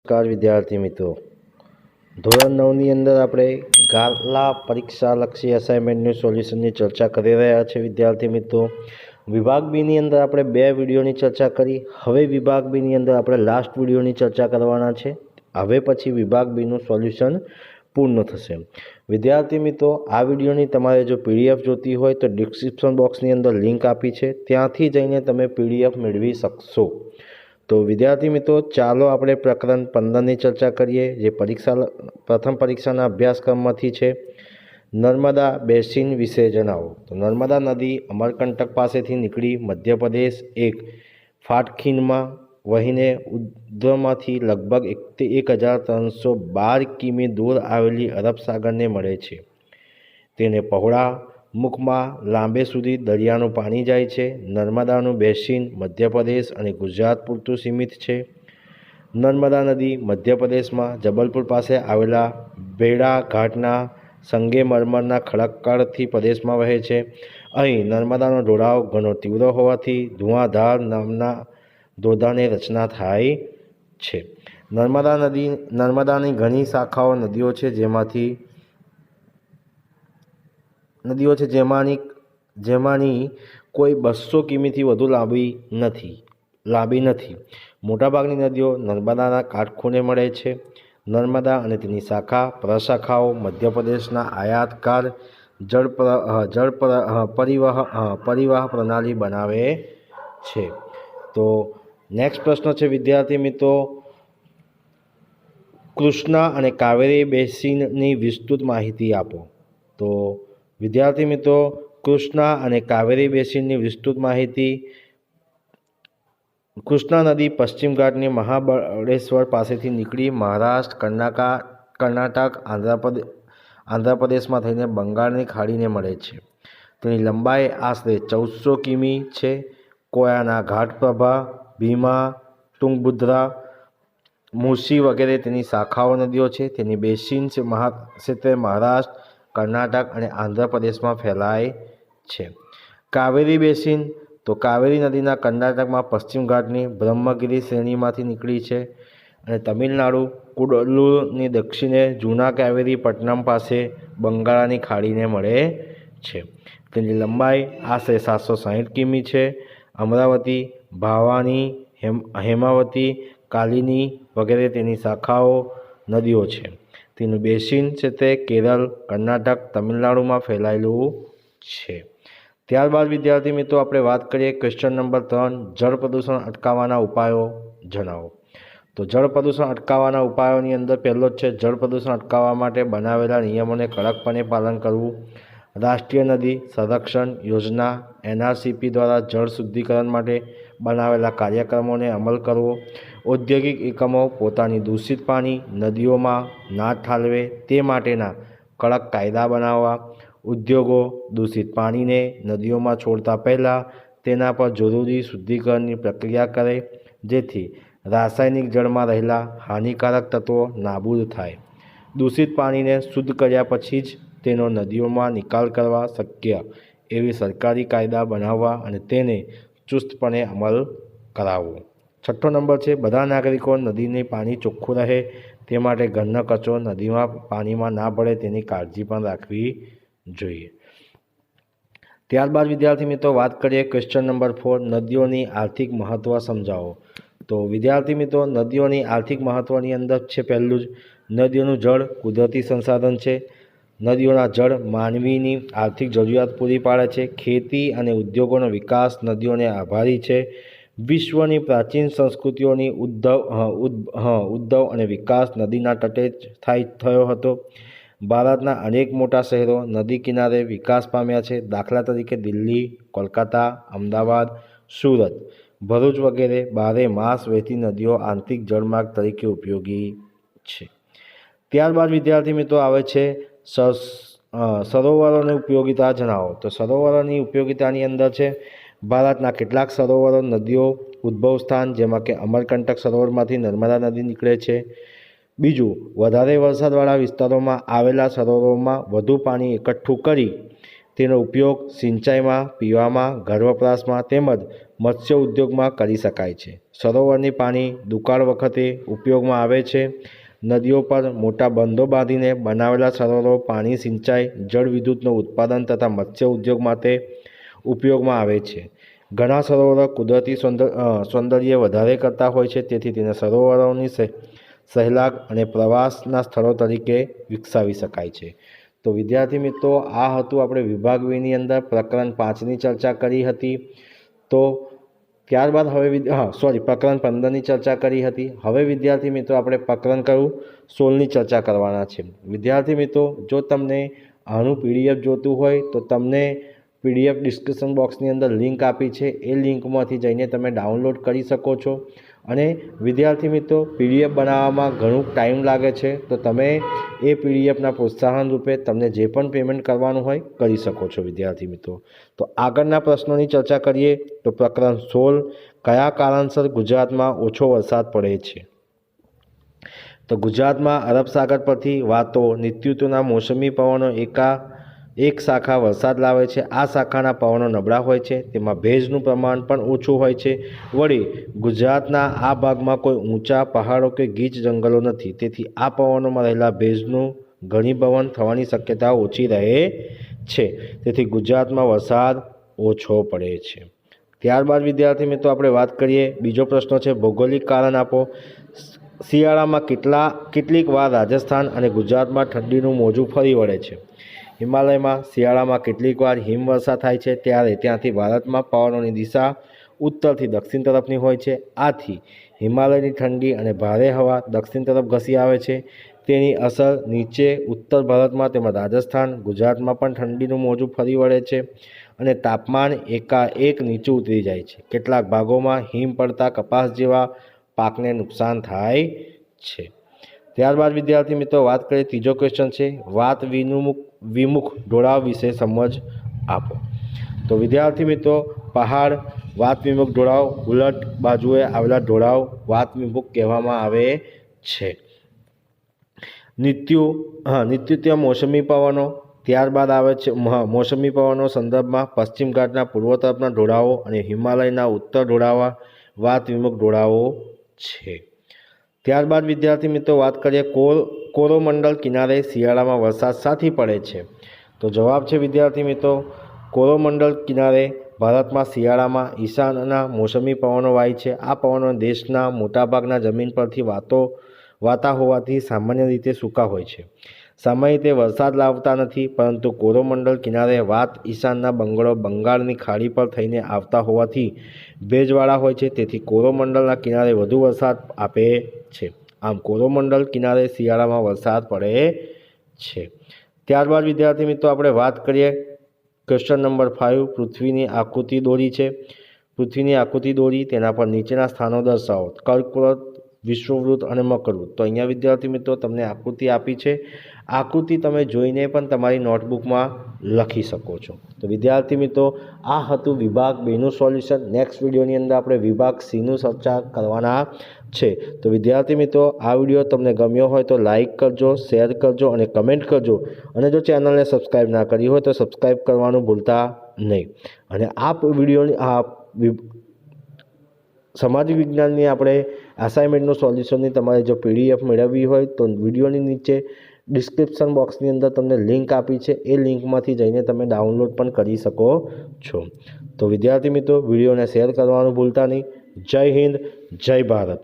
નમસ્કાર વિદ્યાર્થી મિત્રો, ધોરણ 9ની અંદર આપણે ગાલા પરીક્ષાલક્ષી અસાઇનમેન્ટનું સોલ્યુશનની ચર્ચા કરી રહ્યા છીએ. વિદ્યાર્થી મિત્રો, વિભાગ બીની અંદર આપણે 2 વિડીયોની ચર્ચા કરી. હવે વિભાગ બીની અંદર આપણે લાસ્ટ વિડીયોની ચર્ચા કરવાના છે. હવે પછી વિભાગ બીનું સોલ્યુશન પૂર્ણ થશે. વિદ્યાર્થી મિત્રો, આ વિડીયોની તમારે જો PDF જોતી હોય તો ડિસ્ક્રિપ્શન બોક્સની અંદર લિંક આપી છે, ત્યાંથી જઈને તમે PDF મેળવી શકશો. તો વિદ્યાર્થી મિત્રો, ચાલો આપણે પ્રકરણ 15ની ચર્ચા કરીએ, જે પ્રથમ પરીક્ષાના અભ્યાસક્રમમાંથી છે. નર્મદા બેસિન વિશે જણાવો. તો નર્મદા નદી અમરકંટક પાસેથી નીકળી મધ્યપ્રદેશ એક ફાટખીણમાં વહીને ઉદ્ધવમાંથી લગભગ 1312 કિમી દૂર આવેલી અરબ સાગરને મળે છે. તેને પહોળા મુખમાં લાંબે સુધી દરિયાનું પાણી જાય છે. નર્મદાનું બેસિન મધ્યપ્રદેશ અને ગુજરાત પૂરતું સીમિત છે. નર્મદા નદી મધ્યપ્રદેશમાં જબલપુર પાસે આવેલા ભેડા ઘાટના સંગેમરમરના ખડકકાળથી પ્રદેશમાં વહે છે. અહીં નર્મદાનો ઢોળાવ ઘણો તીવ્ર હોવાથી ધુઆંધાર નામના ધોધાની રચના થાય છે. નર્મદાની ઘણી શાખાઓ નદીઓ છે, જેમાંની કોઈ 200 કિમીથી વધુ લાંબી નથી. મોટાભાગની નદીઓ નર્મદાના કાટખૂણે મળે છે. નર્મદા અને તેની શાખા પ્રશાખાઓ મધ્યપ્રદેશના આયાતકાર જળ પરિવાહ પ્રણાલી બનાવે છે. તો નેક્સ્ટ પ્રશ્ન છે વિદ્યાર્થી મિત્રો, કૃષ્ણા અને કાવેરી બેસિનની વિસ્તૃત માહિતી આપો. તો વિદ્યાર્થી મિત્રો, કૃષ્ણા અને કાવેરી બેસિનની વિસ્તૃત માહિતી. કૃષ્ણા નદી પશ્ચિમ ઘાટની મહાબળેશ્વર પાસેથી નીકળી મહારાષ્ટ્ર, કર્ણાટક, આંધ્રપ્રદેશમાં થઈને બંગાળની ખાડીને મળે છે. તેની લંબાઈ આશરે 1400 કિમી છે. કોયાના ઘાટપ્રભા, ભીમા, તુંગભદ્રા, મૂસી વગેરે તેની શાખાઓ નદીઓ છે. તેની બેસિન ક્ષેત્ર મહારાષ્ટ્ર, કર્ણાટક અને આંધ્રપ્રદેશમાં ફેલાય છે. કાવેરી બેસિન, તો કાવેરી નદીના કર્ણાટકમાં પશ્ચિમ ઘાટની બ્રહ્મગીરી શ્રેણીમાંથી નીકળી છે અને તમિલનાડુ કુડલુરની દક્ષિણે જૂના કાવેરી પટ્ટનમ પાસે બંગાળની ખાડીને મળે છે. તેની લંબાઈ આશરે 760 કિમી છે. અમરાવતી, ભાવાની, હેમાવતી, કાલિની વગેરે તેની શાખાઓ નદીઓ છે. તેનું બેસિન ક્ષેત્ર કેરળ, કર્ણાટક, તમિલનાડુમાં ફેલાયેલું છે. ત્યારબાદ વિદ્યાર્થી મિત્રો, આપણે વાત કરીએ ક્વેશ્ચન નંબર 3, જળ પ્રદૂષણ અટકાવવાના ઉપાયો જણાવો. તો જળ પ્રદૂષણ અટકાવવાના ઉપાયોની અંદર પહેલો જ છે, જળ પ્રદૂષણ અટકાવવા માટે બનાવેલા નિયમોને કડકપણે પાલન કરવું. રાષ્ટ્રીય નદી સંરક્ષણ યોજના NRCP દ્વારા જળ શુદ્ધિકરણ માટે બનાવેલા કાર્યક્રમોને અમલ કરવો. ઔદ્યોગિક એકમો પોતાની દૂષિત પાણી નદીઓમાં ના ઠાલવે તે માટેના કડક કાયદા બનાવવા. ઉદ્યોગો દૂષિત પાણીને નદીઓમાં છોડતા પહેલાં તેના પર જરૂરી શુદ્ધિકરણની પ્રક્રિયા કરે, જેથી રાસાયણિક જળમાં રહેલા હાનિકારક તત્વો નાબૂદ થાય. દૂષિત પાણીને શુદ્ધ કર્યા પછી જ તેનો નદીઓમાં નિકાલ કરવા શક્ય એવી સરકારી કાયદા બનાવવા અને તેને ચુસ્તપણે અમલ કરાવવો. 6થો નંબર છે, બધા નાગરિકો નદીનું પાણી ચોખ્ખું રહે તે માટે ઘરનો કચરો નદીમાં પાણીમાં ના ભળે તેની કાળજી પણ રાખવી જોઈએ. ત્યારબાદ વિદ્યાર્થી મિત્રો, વાત કરીએ ક્વેશ્ચન નંબર 4, નદીઓની આર્થિક મહત્ત્વ સમજાવો. તો વિદ્યાર્થી મિત્રો, નદીઓની આર્થિક મહત્ત્વની અંદર છે પહેલું જ, નદીઓનું જળ કુદરતી સંસાધન છે. નદીઓના જળ માનવીની આર્થિક જરૂરિયાત પૂરી પાડે છે. ખેતી અને ઉદ્યોગોનો વિકાસ નદીઓને આભારી છે. વિશ્વની પ્રાચીન સંસ્કૃતિઓની ઉદ્ભવ અને વિકાસ નદીના તટે થયો હતો. ભારતના અનેક મોટા શહેરો નદી કિનારે વિકાસ પામ્યા છે. દાખલા તરીકે દિલ્હી, કોલકાતા, અમદાવાદ, સુરત, ભરૂચ વગેરે 12 માસ વહેતી નદીઓ આંતરિક જળમાર્ગ તરીકે ઉપયોગી છે. ત્યારબાદ વિદ્યાર્થી મિત્રો આવે છે સરોવરોની ઉપયોગિતા જણાવો. તો સરોવરોની ઉપયોગિતાની અંદર છે, ભારતના કેટલાક સરોવરો નદીઓ ઉદ્ભવ સ્થાન, જેમાં કે અમરકંટક સરોવરમાંથી નર્મદા નદી નીકળે છે. બીજું, વધારે વરસાદવાળા વિસ્તારોમાં આવેલા સરોવરોમાં વધુ પાણી એકઠું કરી તેનો ઉપયોગ સિંચાઈમાં, પીવામાં, ઘર વપરાશમાં તેમજ મત્સ્ય ઉદ્યોગમાં કરી શકાય છે। સરોવરની પાણી દુકાળ વખતે ઉપયોગમાં આવે છે। નદીઓ પર મોટા બંધો બાંધીને બનાવેલા સરોવરો પાણી સિંચાઈ જળ વિદ્યુતનું ઉત્પાદન તથા મત્સ્ય ઉદ્યોગ માટે ઉપયોગમાં આવે છે। ઘણા સરોવરો કુદરતી સૌંદર્ય વધારે કરતા હોય છે, તેથી તેને સરોવરોની સહેલાગ અને પ્રવાસના સ્થળો તરીકે વિકસાવી શકાય છે। તો વિદ્યાર્થી મિત્રો, આ હતું આપણે વિભાગ વીની અંદર પ્રકરણ 5ની ચર્ચા કરી હતી। તો ત્યારબાદ હવે પ્રકરણ 15ની ચર્ચા કરી હતી। હવે વિદ્યાર્થી મિત્રો આપણે પ્રકરણ કયું 16ની ચર્ચા કરવાના છે। વિદ્યાર્થી મિત્રો, જો તમને આનું PDF જોતું હોય તો તમને PDF ડિસ્ક્રિપ્શન બોક્સની અંદર લિંક આપી છે, એ લિંકમાંથી જઈને તમે ડાઉનલોડ કરી શકો છો। અને વિદ્યાર્થી મિત્રો, PDF બનાવવામાં ઘણું ટાઈમ લાગે છે, તો તમે એ PDFના પ્રોત્સાહન રૂપે તમને જે પણ પેમેન્ટ કરવાનું હોય કરી શકો છો વિદ્યાર્થી મિત્રો। તો આગળના પ્રશ્નોની ચર્ચા કરીએ તો પ્રકરણ 16 કયા કારણસર ગુજરાતમાં ઓછો વરસાદ પડે છે? તો ગુજરાતમાં અરબ સાગર પરથી વાતો નિત્યુતુના મોસમી પવનો એક શાખા વરસાદ લાવે છે। આ શાખાના પવનો નબળા હોય છે, તેમાં ભેજનું પ્રમાણ પણ ઓછું હોય છે। વળી ગુજરાતના આ ભાગમાં કોઈ ઊંચા પહાડો કે ગીચ જંગલો નથી, તેથી આ પવનોમાં રહેલા ભેજનું ઘનીભવન થવાની શક્યતા ઓછી રહે છે, તેથી ગુજરાતમાં વરસાદ ઓછો પડે છે। ત્યારબાદ વિદ્યાર્થી મિત્રો આપણે વાત કરીએ, બીજો પ્રશ્ન છે ભૌગોલિક કારણ આપો। શિયાળામાં કેટલીક વાર રાજસ્થાન અને ગુજરાતમાં ઠંડીનું મોજું ફરી વળે છે। હિમાલયમાં શિયાળામાં કેટલીક વાર હિમવર્ષા થાય છે, ત્યારે ત્યાંથી ભારતમાં પવનોની દિશા ઉત્તરથી દક્ષિણ તરફની હોય છે। આથી હિમાલયની ઠંડી અને ભારે હવા દક્ષિણ તરફ ઘસી આવે છે। તેની અસર નીચે ઉત્તર ભારતમાં તેમજ રાજસ્થાન, ગુજરાતમાં પણ ઠંડીનું મોજું ફરી વળે છે અને તાપમાન એકાએક નીચું ઉતરી જાય છે। કેટલાક ભાગોમાં હિમ પડતા કપાસ જેવા પાકને નુકસાન થાય છે। ત્યારબાદ વિદ્યાર્થી મિત્રો વાત કરીએ, ત્રીજો ક્વેશ્ચન છે વાત વિમુખ ઢોળાવ વિશે સમજ આપો। તો વિદ્યાર્થી મિત્રો, પહાડ વાત વિમુખ ઢોળાવ, ઉલટ બાજુએ આવેલા ઢોળાવ વાત વિમુખ કહેવામાં આવે છે। નિત્યુત્ય મોસમી પવનો, ત્યારબાદ આવે છે મોસમી પવનો સંદર્ભમાં પશ્ચિમ ઘાટના પૂર્વ તરફના ઢોળાવો અને હિમાલયના ઉત્તર ઢોળાવા વાત વિમુખ ઢોળાવો છે। ત્યારબાદ વિદ્યાર્થી મિત્રો વાત કરીએ, કોરોમંડલ કિનારે શિયાળામાં વરસાદ શાથી પડે છે? તો જવાબ છે વિદ્યાર્થી મિત્રો, કોરોમંડલ કિનારે ભારતમાં શિયાળામાં ઈશાનના મોસમી પવનો વાય છે। આ પવનો દેશના મોટાભાગના જમીન પરથી વાતા હોવાથી સામાન્ય રીતે સૂકા હોય છે। સામાન્ય રીતે વરસાદ લાવતા નથી, પરંતુ કોરોમંડલ કિનારે વાત ઈશાનના બંગલો બંગાળની ખાડી પર થઈને આવતા હોવાથી ભેજવાળા હોય છે, તેથી કોરોમંડલના કિનારે વધુ વરસાદ આપે છે। આમ કોરોમંડલ કિનારે શિયાળામાં વરસાદ પડે છે। ત્યારબાદ વિદ્યાર્થી મિત્રો આપણે વાત કરીએ, ક્વેશ્ચન નંબર 5 પૃથ્વીની આકૃતિ દોરી છે। પૃથ્વીની આકૃતિ દોરી, તેના પર નીચેના સ્થાનો દર્શાવો, કર્કવૃત્ત, વિષુવવૃત્ત અને મકરવૃત્ત। તો અહીંયા વિદ્યાર્થી મિત્રો તમને આકૃતિ આપી છે, આકૃતિ તમે જોઈને પણ તમારી નોટબુકમાં લખી શકો છો। તો વિદ્યાર્થી મિત્રો, આ હતું વિભાગ 2નું સોલ્યુશન। નેક્સ્ટ વિડીયોની અંદર આપણે વિભાગ Cનું ચર્ચા કરવાના છે। તો વિદ્યાર્થી મિત્રો, આ વિડીયો તમને ગમ્યો હોય તો લાઇક કરજો, શેર કરજો અને કમેન્ટ કરજો, અને જો ચેનલને સબસ્ક્રાઈબ ના કરી હોય તો સબસ્ક્રાઈબ કરવાનું ભૂલતા નહીં। અને આ વિડીયોની સામાજિક વિજ્ઞાનની આપણે અસાઇનમેન્ટનું સોલ્યુશનની તમારે જો PDF મેળવવી હોય તો વિડીયોની નીચે ડિસ્ક્રિપ્શન બોક્સની અંદર તમને લિંક આપી છે, એ લિંકમાંથી જઈને તમે ડાઉનલોડ પણ કરી શકો છો। તો વિદ્યાર્થી મિત્રો, વિડીયોને શેર કરવાનું ભૂલતા નહીં। જય હિન્દ, જય ભારત।